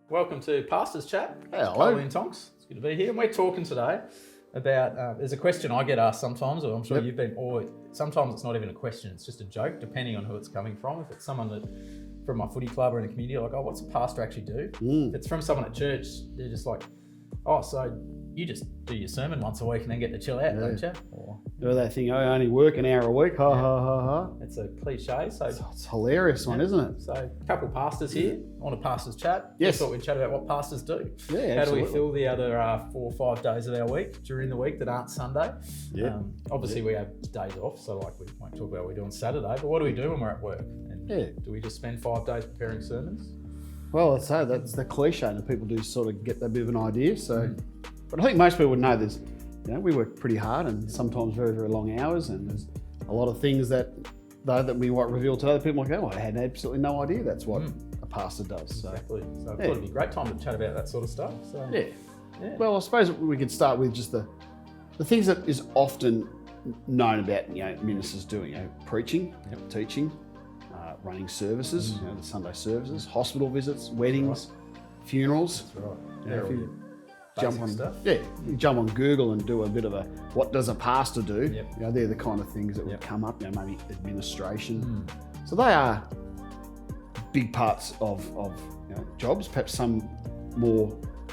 Welcome to Pastor's Chat. Hello. Coley and Tonks. It's good to be here. And we're talking today about, there's a question I get asked sometimes, or I'm sure you've been, or sometimes it's not even a question, it's just a joke, depending on who it's coming from. If it's someone that, from my footy club or in a community, like, oh, what's a pastor actually do? If it's from someone at church, they're just like, oh, so you just do your sermon once a week and then get to chill out, don't you? Or, do that thing, I only work an hour a week, ha ha ha ha. It's a cliche, so It's a hilarious one, isn't it? So a couple of pastors here on a pastor's chat. Yes. We thought we'd chat about what pastors do. Yeah, How absolutely. do we fill the other 4 or 5 days of our week during the week that aren't Sunday? Yeah. Obviously we have days off, so like we won't talk about what we do on Saturday, but what do we do when we're at work? And do we just spend 5 days preparing sermons? Well, I'd say that's the cliche, and people do sort of get that bit of an idea. So, but I think most people would know there's, we work pretty hard and sometimes very, very long hours, and there's a lot of things that we might reveal to other people. Like, oh, I had absolutely no idea that's what a pastor does. So. Exactly. So I thought it'd be a great time to chat about that sort of stuff. So, yeah. Well, I suppose we could start with just the things that is often known about ministers doing. Preaching, teaching, running services, the Sunday services, hospital visits, weddings, funerals. That's right. If you Basic stuff. you jump on Google and do a bit of a what does a pastor do? Yep. They're the kind of things that would come up. Maybe administration. So they are big parts of jobs. Perhaps some more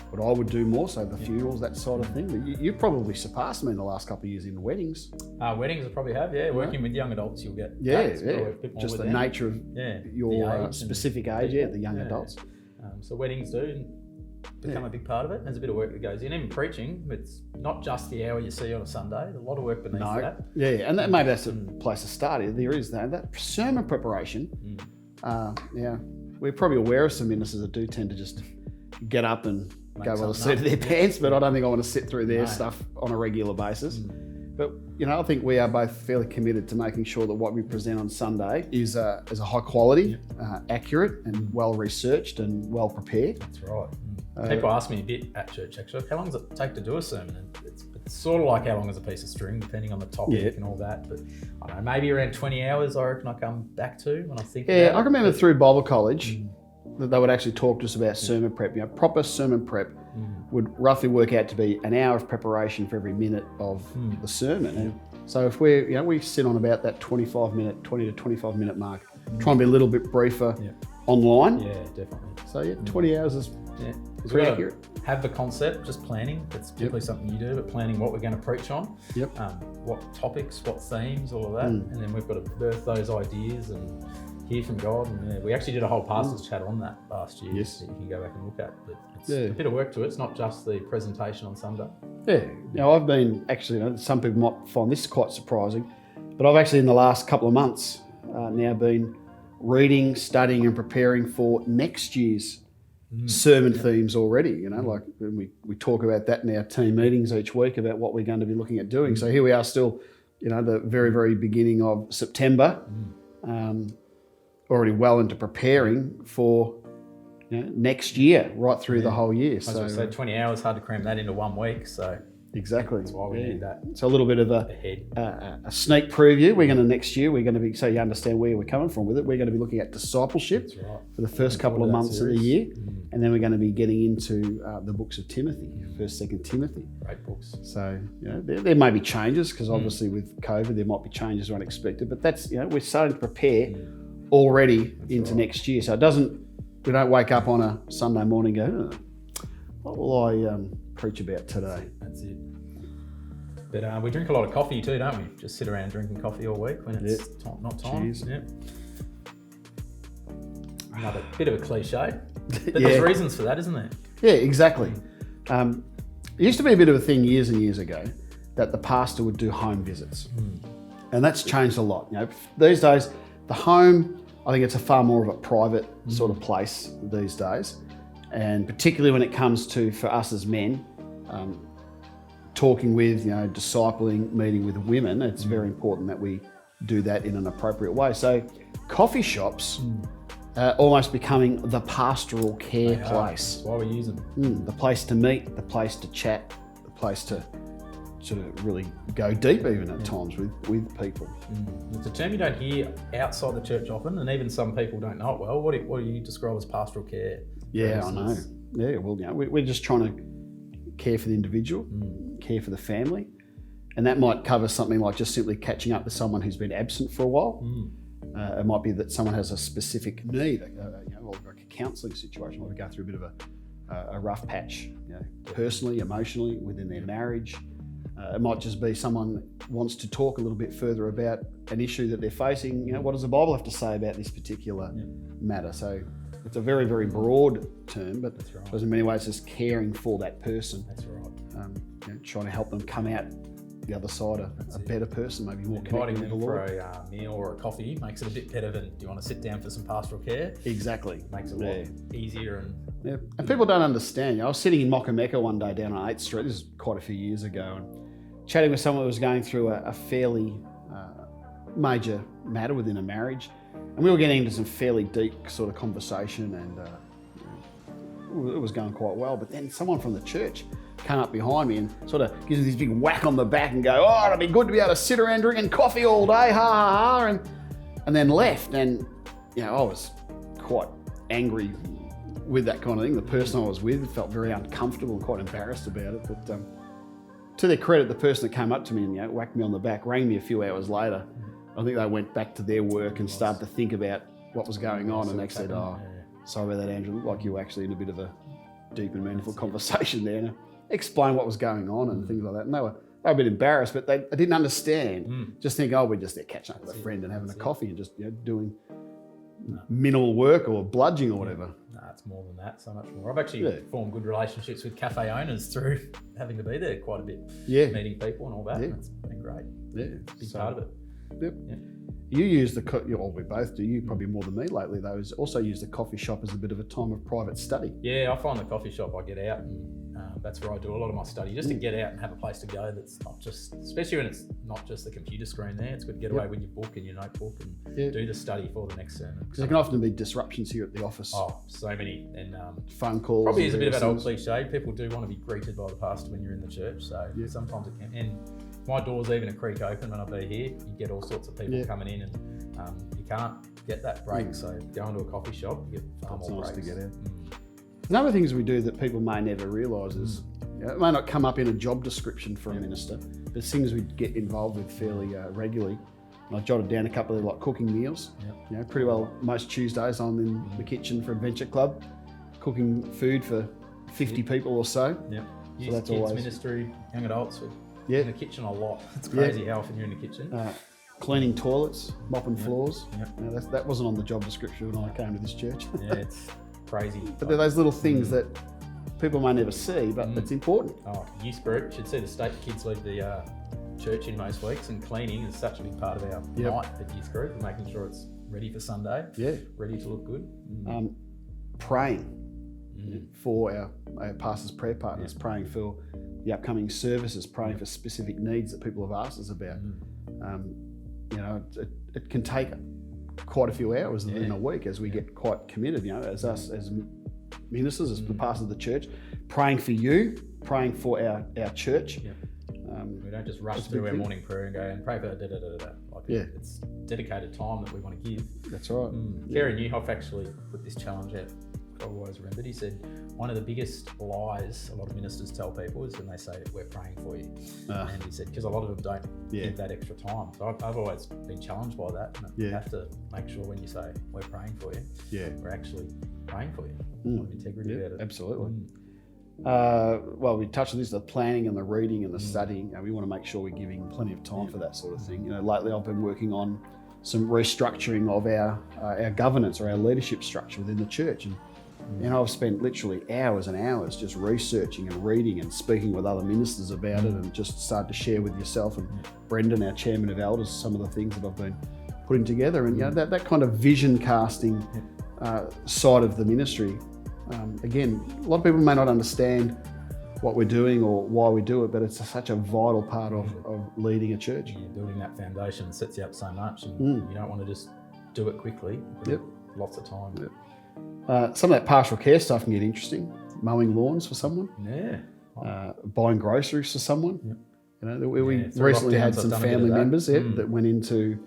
what I would do more. So the funerals, that sort of thing. But you probably surpassed me in the last couple of years in weddings. Weddings I probably have. Working with young adults, you'll get Just the nature of your specific age. The young adults. So weddings do become a big part of it. There's a bit of work that goes in. Even preaching, it's not just the hour you see on a Sunday. There's a lot of work beneath that. And maybe that's a place to start. There is that sermon preparation. We're probably aware of some ministers that do tend to just get up and go by the seat of their pants, but I don't think I want to sit through their stuff on a regular basis. But I think we are both fairly committed to making sure that what we present on Sunday is a high quality, accurate, and well researched and well prepared. That's right. People ask me a bit at church actually, how long does it take to do a sermon? And it's sort of like how long is a piece of string, depending on the topic and all that. But I don't know, maybe around 20 hours I reckon I come back to when I think about it. I remember through Bible college that they would actually talk to us about sermon prep. Proper sermon prep would roughly work out to be an hour of preparation for every minute of the sermon. And so if we sit on about that 20 to 25 minute mark, try and be a little bit briefer online. Yeah, definitely. So 20 hours is pretty accurate. Have the concept, just planning. That's typically something you do, but planning what we're going to preach on. What topics, what themes, all of that. And then we've got to birth those ideas and hear from God. And we actually did a whole pastor's chat on that last year that you can go back and look at. But it's a bit of work to it. It's not just the presentation on Sunday. I've been actually, some people might find this quite surprising, but I've actually in the last couple of months now been reading, studying and preparing for next year's sermon themes already. Like we talk about that in our team meetings each week about what we're going to be looking at doing. So here we are still, the very, very beginning of September, already well into preparing for next year, right through the whole year. So 20 hours, hard to cram that into 1 week. So exactly. That's why we need that. So a little bit of a sneak preview. Next year, we're going to be, so you understand where we're coming from with it, we're going to be looking at discipleship for the first couple of months of the year. And then we're going to be getting into the books of Timothy, 1st, 2nd Timothy. Great books. So, there may be changes because obviously with COVID, there might be changes are unexpected, but that's, we're starting to prepare already into next year. So we don't wake up on a Sunday morning and go, what will I preach about today? That's it. But we drink a lot of coffee too, don't we? Just sit around drinking coffee all week when it's not time. Cheers. Another bit of a cliche, but there's reasons for that, isn't there? Yeah, exactly. It used to be a bit of a thing years and years ago that the pastor would do home visits. And that's changed a lot. These days, the home, I think it's a far more of a private sort of place these days. And particularly when it comes to, for us as men, talking with, discipling, meeting with women, it's very important that we do that in an appropriate way. So coffee shops almost becoming the pastoral care place. That's why we use them. The place to meet, the place to chat, the place to sort of really go deep even at times with people. It's a term you don't hear outside the church often, and even some people don't know it well. What do you describe as pastoral care? Yeah, I know. Yeah, well, we're just trying to care for the individual, care for the family. And that might cover something like just simply catching up with someone who's been absent for a while. It might be that someone has a specific need, like a counselling situation where we go through a bit of a rough patch, personally, emotionally, within their marriage. It might just be someone wants to talk a little bit further about an issue that they're facing. What does the Bible have to say about this particular matter? So it's a very, very broad term, but in many ways just caring for that person. That's right. Trying to help them come out the other side a better person, maybe more inviting connected them with the for Lord. a meal or a coffee makes it a bit better than, do you want to sit down for some pastoral care? Exactly. Makes it a lot easier. And people don't understand. I was sitting in Mokameka one day down on 8th Street, this is quite a few years ago, and chatting with someone who was going through a fairly major matter within a marriage. And we were getting into some fairly deep sort of conversation, and it was going quite well. But then someone from the church came up behind me and sort of gives me this big whack on the back and go, "Oh, it'd be good to be able to sit around drinking coffee all day, ha ha ha," and then left. And I was quite angry with that kind of thing. The person I was with felt very uncomfortable and quite embarrassed about it. But to their credit, the person that came up to me and whacked me on the back rang me a few hours later. I think they went back to their work and started to think about what was going on, and they said, "Oh, sorry about that, Andrew. Looked like you were actually in a bit of a deep and meaningful conversation there." And I explained what was going on and things like that. And they were a bit embarrassed, but they didn't understand. Just think, we're just there catching up with a friend and having a coffee and just doing minimal work or bludging or whatever. No, it's more than that, so much more. I've actually formed good relationships with cafe owners through having to be there quite a bit, meeting people and all that. And it's been great. Yeah, big part of it. Yep. Yeah. You use we both do. You probably more than me lately, though. Is also use the coffee shop as a bit of a time of private study. Yeah, I find the coffee shop, I get out and that's where I do a lot of my study, just to get out and have a place to go that's not just, especially when it's not just the computer screen there. It's good to get away with your book and your notebook and do the study for the next sermon. Because there can often be disruptions here at the office. Oh, so many. And phone calls. Probably is a bit of an old cliche. People do want to be greeted by the pastor when you're in the church, so sometimes it can. And my door's even a creak open when I be here. You get all sorts of people coming in, and you can't get that break. So going to a coffee shop, you get far more breaks. To get out. Another things we do that people may never realise is it may not come up in a job description for a minister, but it's things we get involved with fairly regularly. And I jotted down a couple of like cooking meals. Pretty well most Tuesdays I'm in the kitchen for Adventure Club, cooking food for 50 people or so. So that's kids always ministry, young adults. In the kitchen a lot. It's crazy how often you're in the kitchen. Cleaning toilets, mopping floors. That wasn't on the job description when I came to this church. It's crazy. But they're those little things that people may never see, but it's important. Youth group should see the state kids leave the church in most weeks, and cleaning is such a big part of our night at youth group, making sure it's ready for Sunday, ready to look good. Praying for our pastors' prayer partners, praying for the upcoming services, praying for specific needs that people have asked us about. It can take quite a few hours in a week as we get quite committed, as us as ministers, as the pastors of the church, praying for you, praying for our church. We don't just rush through our morning prayer and go and pray for it's dedicated time that we want to give. That's right. Gary Newhoff actually put this challenge out. I always remembered. He said one of the biggest lies a lot of ministers tell people is when they say we're praying for you. And he said because a lot of them don't give that extra time. So I've always been challenged by that. You have to make sure when you say we're praying for you, we're actually praying for you. With integrity about it. Absolutely. Well, we touched on this, the planning and the reading and the studying. We want to make sure we're giving plenty of time for that sort of thing. Lately I've been working on some restructuring of our governance or our leadership structure within the church. And I've spent literally hours and hours just researching and reading and speaking with other ministers about it, and just started to share with yourself and Brendan, our chairman of elders, some of the things that I've been putting together. And that kind of vision casting side of the ministry. Again, a lot of people may not understand what we're doing or why we do it, but it's such a vital part of leading a church. You're building that foundation sets you up so much, and you don't want to just do it quickly. Lots of time. Some of that pastoral care stuff can get interesting. Mowing lawns for someone. Buying groceries for someone. We recently had some family members that went into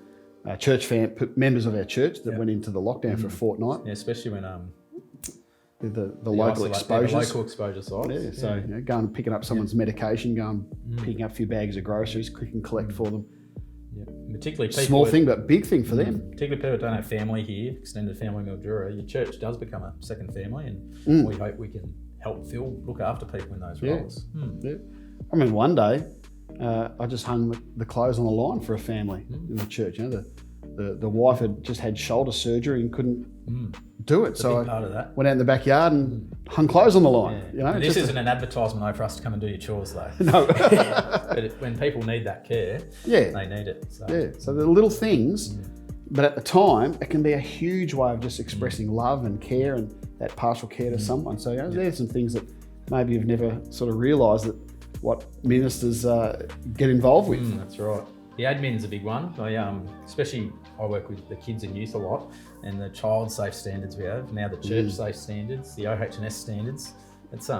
members of our church that went into the lockdown for a fortnight. Especially when the local exposures. The local exposure sites. Yeah, so you know, going and picking up someone's medication, going picking up a few bags of groceries, click and collect for them. Yeah, particularly people small thing, but big thing for them. Particularly people who don't have family here, extended family Mildura. Your church does become a second family, and we hope we can help look after people in those roles. Yeah. I remember one day, I just hung the clothes on the line for a family in the church. You know, the wife had just had shoulder surgery and couldn't do it, so I went out in the backyard and hung clothes on the line. You know, and this isn't an advertisement though for us to come and do your chores though. No, but when people need that care, they need it. So the little things, but at the time, it can be a huge way of just expressing love and care and that pastoral care to someone. So there's some things that maybe you've never sort of realised that what ministers get involved with. That's right. The admin's a big one. Especially I work with the kids and youth a lot, and the child safe standards we have, now the church safe standards, the OH&S standards. It's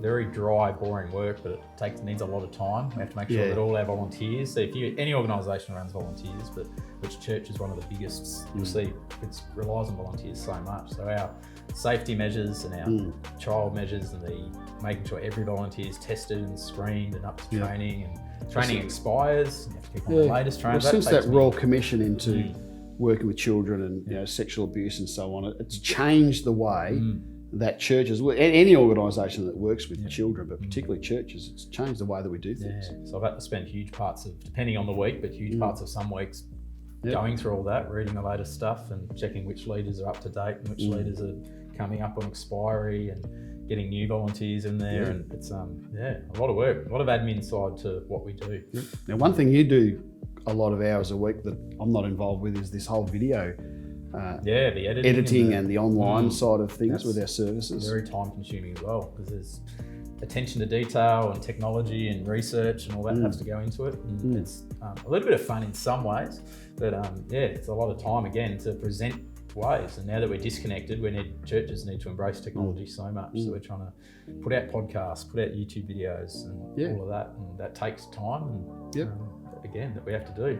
very dry, boring work, but it needs a lot of time. We have to make sure that all our volunteers, so any organisation runs volunteers, but which church is one of the biggest, you'll see it relies on volunteers so much. So our safety measures and our child measures and making sure every volunteer is tested and screened and up to training, and training expires, you have to keep on the latest training. Well, since that Royal Commission into working with children and sexual abuse and so on, it's changed the way that churches, any organisation that works with children, but particularly churches, it's changed the way that we do things. So I've had to spend huge parts of, depending on the week, but huge parts of some weeks going through all that, reading the latest stuff and checking which leaders are up to date and which leaders are coming up on expiry and getting new volunteers in there. And it's a lot of work, a lot of admin side to what we do. Now, one thing you do a lot of hours a week that I'm not involved with is this whole video the editing and the online side of things with our services. Very time consuming as well, because there's attention to detail and technology and research and all that has to go into it. And it's a little bit of fun in some ways, but it's a lot of time again to present ways. And now that we're disconnected, churches need to embrace technology so much. So we're trying to put out podcasts, put out YouTube videos and all of that, and that takes time and again that we have to do.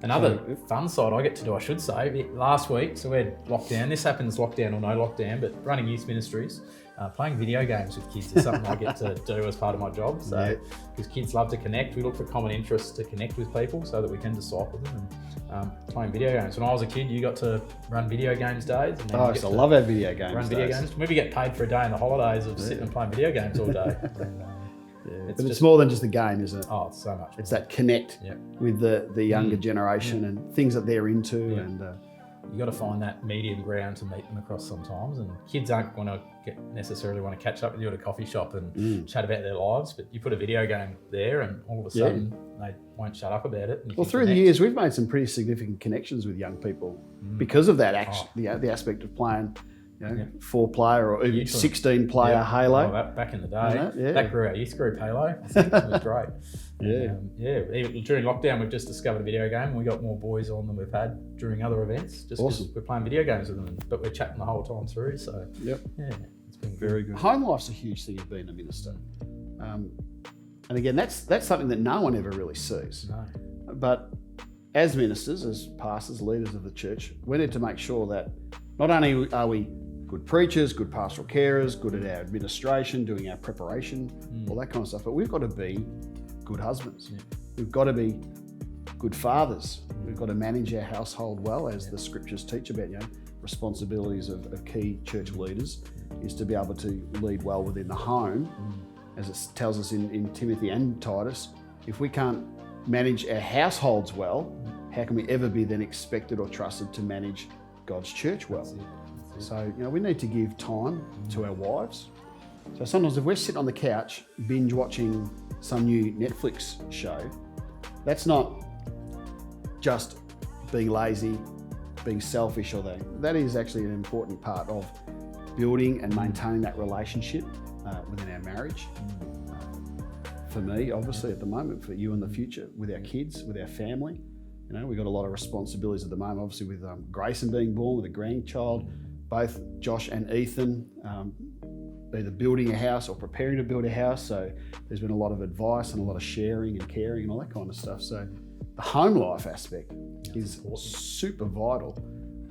Another fun side I get to do, I should say, last week, so we had lockdown. This happens lockdown or no lockdown, but running youth ministries, playing video games with kids is something I get to do as part of my job. So, because kids love to connect, we look for common interests to connect with people so that we can disciple them. And playing video games. When I was a kid, you got to run video games days. And I used to love our video games. Run video games. Maybe get paid for a day in the holidays of sitting and playing video games all day. It's more than just a game, isn't it? Oh, it's so much. It's that connect with the younger generation and things that they're into. And you got to find that medium ground to meet them across sometimes. And kids aren't going to necessarily want to catch up with you at a coffee shop and chat about their lives, but you put a video game there and all of a sudden they won't shut up about it. Well, through the years, we've made some pretty significant connections with young people because of that the aspect of playing 4-player or even 16-player Halo. Back in the day, that grew our youth group, Halo. I think it was great. Even during lockdown, we've just discovered a video game and we got more boys on than we've had during other events, just because we're playing video games with them, but we're chatting the whole time through. So it's been very good. Home life's a huge thing of being a minister. And again, that's something that no one ever really sees. No. But as ministers, as pastors, leaders of the church, we need to make sure that not only are we good preachers, good pastoral carers, good at our administration, doing our preparation, all that kind of stuff, but we've got to be good husbands. We've got to be good fathers. We've got to manage our household well, as the scriptures teach about, responsibilities of key church leaders is to be able to lead well within the home. As it tells us in Timothy and Titus, if we can't manage our households well, how can we ever be then expected or trusted to manage God's church well? So, we need to give time to our wives. So sometimes if we're sitting on the couch binge watching some new Netflix show, that's not just being lazy, being selfish or that is actually an important part of building and maintaining that relationship within our marriage. For me, obviously at the moment, for you in the future, with our kids, with our family, we've got a lot of responsibilities at the moment, obviously with Grayson being born, with a grandchild, both Josh and Ethan either building a house or preparing to build a house. So there's been a lot of advice and a lot of sharing and caring and all that kind of stuff. So the home life aspect is super vital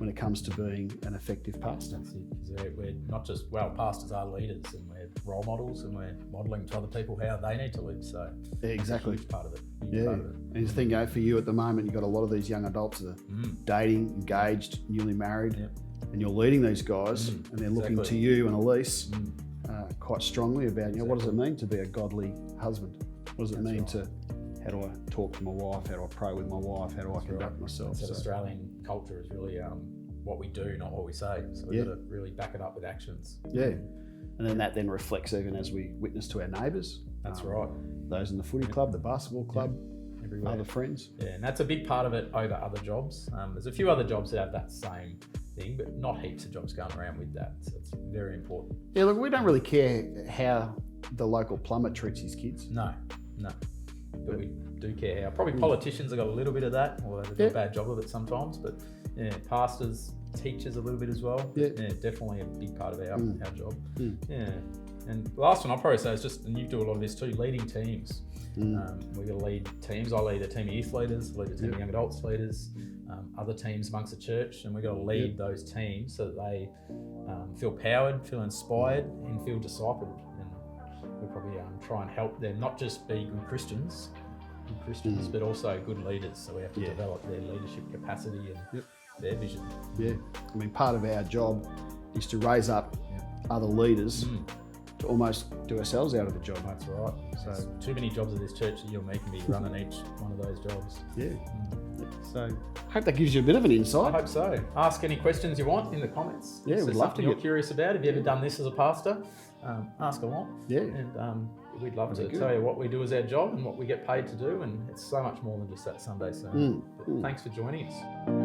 when it comes to being an effective pastor. That's it, 'cause we're not just, pastors are leaders, and we're role models, and we're modelling to other people how they need to live. So Exactly. it's a huge part of it. Yeah. And the thing, for you at the moment, you've got a lot of these young adults that are dating, engaged, newly married, and you're leading these guys, and they're looking to you and Elise quite strongly about, what does it mean to be a godly husband? What does it mean to, how do I talk to my wife? How do I pray with my wife? How do I conduct myself? So Australian culture is really what we do, not what we say. So we've got to really back it up with actions. Yeah. And then that reflects even as we witness to our neighbours. That's right. Those in the footy club, the basketball club, everywhere. Other friends. Yeah, and that's a big part of it over other jobs. There's a few other jobs that have that same thing, but not heaps of jobs going around with that. So it's very important. Yeah, look, we don't really care how the local plumber treats his kids. No. But we do care how. Probably politicians have got a little bit of that, or they do a bad job of it sometimes. But pastors, teachers a little bit as well. Yeah, definitely a big part of our job. Yeah. And the last one I'll probably say is just, and you do a lot of this too, leading teams. We're going to lead teams. I lead a team of youth leaders, lead a team of young adults leaders, other teams amongst the church, and we've got to lead those teams so that they feel powered, feel inspired, and feel discipled. And we'll probably try and help them not just be good Christians, but also good leaders. So we have to develop their leadership capacity and their vision. Yeah, I mean, part of our job is to raise up other leaders to almost do ourselves out of the job. That's right. So there's too many jobs at this church that you and me can be running each one of those jobs. Yeah. So I hope that gives you a bit of an insight. I hope so. Ask any questions you want in the comments. Yeah, we'd love to. You're curious about. Have you ever done this as a pastor? Ask a lot. Yeah. And we'd love to tell you what we do as our job and what we get paid to do. And it's so much more than just that Sunday sermon. Thanks for joining us.